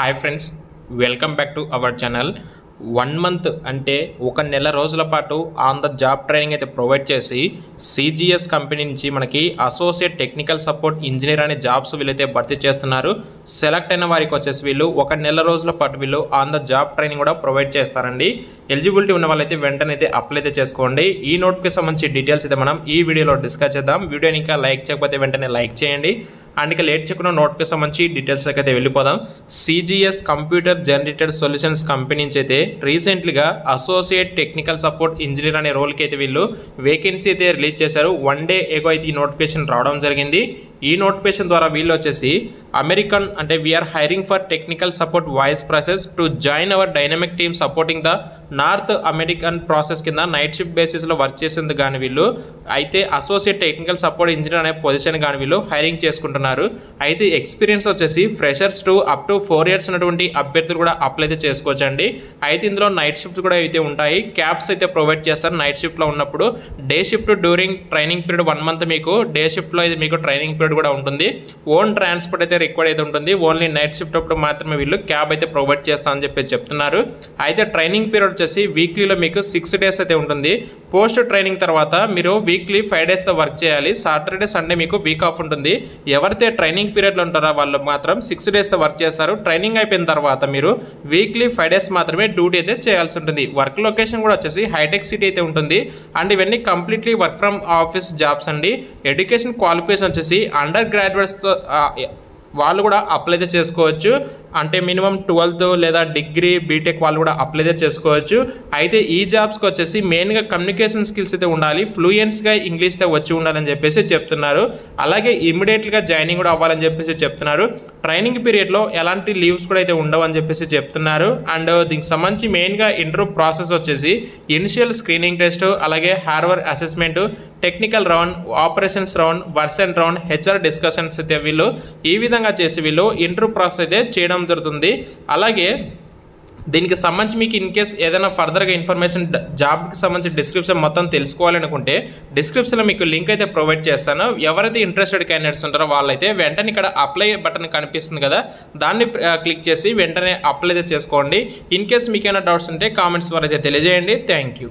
Hi friends, welcome back to our channel. 1 month అంటే ఒక నెల రోజుల పాటు ఆన్ ద జాబ్ ట్రైనింగ్ అయితే ప్రొవైడ్ చేసి సిజిఎస్ కంపెనీ నుంచి మనకి అసోసియేట్ టెక్నికల్ సపోర్ట్ ఇంజనీర్ అనే జాబ్స్ వీళ్ళైతే భర్తీ చేస్తున్నారు. సెలెక్ట్ అయిన వారికి వచ్చేసి వీళ్ళు ఒక నెల రోజుల పాటు వీళ్ళు ఆన్ ద జాబ్ ట్రైనింగ్ కూడా ప్రొవైడ్ చేస్తారండి. ఎలిజిబిలిటీ ఉన్న వాళ్ళైతే వెంటనే అయితే అప్లై అయితే చేసుకోండి. ఈ నోట్కి సంబంధించి డీటెయిల్స్ అయితే మనం ఈ వీడియోలో డిస్కస్ చేద్దాం. వీడియోని ఇంకా లైక్ చేయకపోతే వెంటనే లైక్ చేయండి. అండ్ ఇక లేట్ చేయకుండా నోట్కి సంబంధించి డీటెయిల్స్కి అయితే వెళ్ళిపోదాం. CGS computer generated solutions company నుంచి అయితే రీసెంట్లీగా అసోసియేట్ టెక్నికల్ సపోర్ట్ ఇంజనీర్ అనే రోల్కి అయితే వీళ్ళు వేకెన్సీ అయితే రిలీజ్ చేశారు. 1 డే ఎగో అయితే ఈ నోటిఫికేషన్ రావడం జరిగింది. ఈ నోటిఫికేషన్ ద్వారా వీళ్ళు వచ్చేసి అమెరికన్ అంటే we are hiring for technical support voice process to join our dynamic team supporting the north American process కింద నైట్ షిఫ్ట్ బేసిస్లో వర్క్ చేసింది కానీ వీళ్ళు అయితే అసోసియేట్ టెక్నికల్ సపోర్ట్ ఇంజనీర్ అనే పొజిషన్ కానీ వీళ్ళు హైరింగ్ చేసుకుంటున్నారు. అయితే ఎక్స్పీరియన్స్ వచ్చేసి freshers to up to 4 years ఉన్నటువంటి అభ్యర్థులు కూడా అప్లై అయితే చేసుకోవచ్చండి. అయితే ఇందులో నైట్ షిఫ్ట్స్ కూడా అయితే ఉంటాయి. క్యాబ్స్ అయితే ప్రొవైడ్ చేస్తారు నైట్ షిఫ్ట్లో ఉన్నప్పుడు. Day shift during training period 1 month మీకు డే షిఫ్ట్లో అయితే మీకు ట్రైనింగ్ పీరియడ్ కూడా ఉంటుంది. ఓన్ ట్రాన్స్పోర్ట్ అయితే రిక్వైర్డ్ అయితే ఉంటుంది. ఓన్లీ నైట్ షిఫ్ట్ అప్పుడు మాత్రమే వీళ్ళు క్యాబ్ అయితే ప్రొవైడ్ చేస్తామని చెప్పి చెప్తున్నారు. అయితే ట్రైనింగ్ పీరియడ్ వచ్చేసి వీక్లీలో మీకు 6 days అయితే ఉంటుంది. పోస్ట్ ట్రైనింగ్ తర్వాత మీరు వీక్లీ 5 days వర్క్ చేయాలి. సాటర్డే సండే మీకు వీక్ ఆఫ్ ఉంటుంది. ఎవరైతే ట్రైనింగ్ పీరియడ్లో ఉంటారో వాళ్ళు మాత్రం 6 days వర్క్ చేస్తారు. ట్రైనింగ్ అయిపోయిన తర్వాత మీరు వీక్లీ 5 days మాత్రమే డ్యూటీ అయితే చేయాల్సి ఉంటుంది. వర్క్ లొకేషన్ కూడా వచ్చేసి హైటెక్ సిటీ అయితే ఉంటుంది. అండ్ ఇవన్నీ completely work from office jobs అండి. ఎడ్యుకేషన్ క్వాలిఫికేషన్ వచ్చేసి అండర్ గ్రాడ్యుయేట్స్తో వాళ్ళు కూడా అప్లై అయితే చేసుకోవచ్చు. అంటే మినిమం 12th లేదా డిగ్రీ బీటెక్ వాళ్ళు కూడా అప్లై అయితే చేసుకోవచ్చు. అయితే ఈ జాబ్స్కి వచ్చేసి మెయిన్గా కమ్యూనికేషన్ స్కిల్స్ అయితే ఉండాలి. ఫ్లూయెంట్స్గా ఇంగ్లీష్ అయితే వచ్చి ఉండాలని చెప్పేసి చెప్తున్నారు. అలాగే ఇమ్మీడియట్గా జాయినింగ్ కూడా అవ్వాలని చెప్పేసి చెప్తున్నారు. ట్రైనింగ్ పీరియడ్లో ఎలాంటి లీవ్స్ కూడా అయితే ఉండవని చెప్పేసి చెప్తున్నారు. అండ్ దీనికి సంబంధించి మెయిన్గా ఇంటర్వ్యూ ప్రాసెస్ వచ్చేసి ఇనిషియల్ స్క్రీనింగ్ టెస్ట్, అలాగే hardware assessment, technical round, operations round, Versant round, HR discussions అయితే వీళ్ళు ఈ విధంగా చేసి వీళ్ళు ఇంటర్వ్యూ ప్రాసెస్ అయితే చేయడం జరుగుతుంది. అలాగే దీనికి సంబంధించి మీకు ఇన్ కేస్ ఏదైనా ఫర్దర్గా ఇన్ఫర్మేషన్ జాబ్కి సంబంధించి డిస్క్రిప్షన్ మొత్తం తెలుసుకోవాలనుకుంటే డిస్క్రిప్షన్లో మీకు లింక్ అయితే ప్రొవైడ్ చేస్తాను. ఎవరైతే ఇంట్రెస్టెడ్ క్యాండిడేట్స్ ఉంటారో వాళ్ళైతే వెంటనే ఇక్కడ అప్లై బటన్ కనిపిస్తుంది కదా, దాన్ని క్లిక్ చేసి వెంటనే అప్లై అయితే చేసుకోండి. ఇన్ కేస్ మీకు ఏమైనా డౌట్స్ ఉంటే కామెంట్స్ ద్వారా అయితే తెలియజేయండి. Thank you.